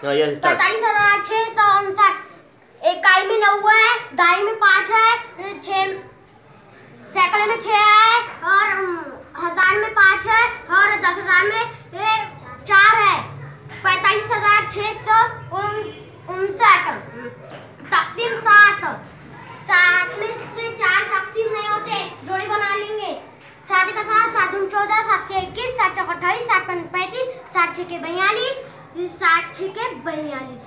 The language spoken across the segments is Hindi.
45,659। इकाई में 9 है, दहाई में 5 है, 6 सैकड़े में 6 है, और 1000 में 5 है, और 10,000 में 4 है। 45,659 तक़सीम 7। 7 में से 4 तक़सीम नहीं होते, जोड़ी बना लेंगे। 7 का 7, 7 दूनी 14, 7 के 21, 7 चौक 28, 7 पंच 35, 7 छके 42, 7 छके 42।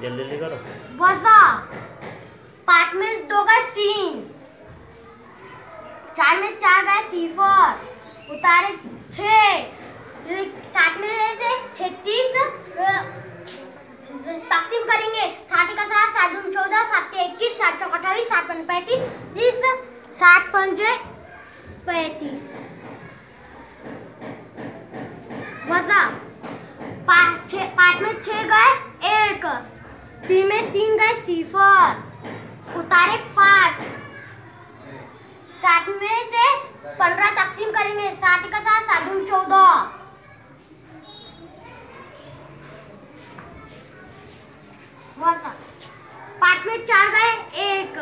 जल्दी करो। वज़ा 5 में 2 गए 3, 4 में 4 गए 0, उतारे 6, 7 में से 36 तक़सीम करेंगे। 7 का 7, 7 दूनी 14, 7 के 21, 7 चौक 28, 7 पंच 35, 7 पंच 35। वज़ा 5 में 6 गए 1, 3 में 3 गए 0, उतारे 5, 7 में से 15 तक़सीम करेंगे। 7 का 7, 7 दूनी 14, वज़ा 5 में 4 गए 1,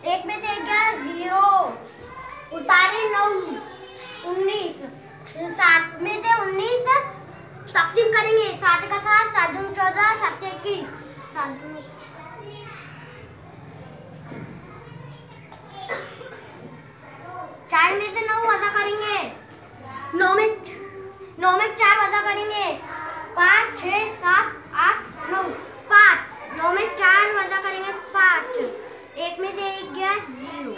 1 में से 1 गया 0, उतारे 9, 19, 7 में से 19 तक़सीम करेंगे। 7 का 7, 7 दूनी 14, 7 के 21, 7 दूनी 4 में से 9 वज़ा करेंगे। 9 में 4 वज़ा करेंगे। 5, 6, 7, 8, 9, 5। 9 में 4 वज़ा करेंगे 5, 1 में से 1 गया 0।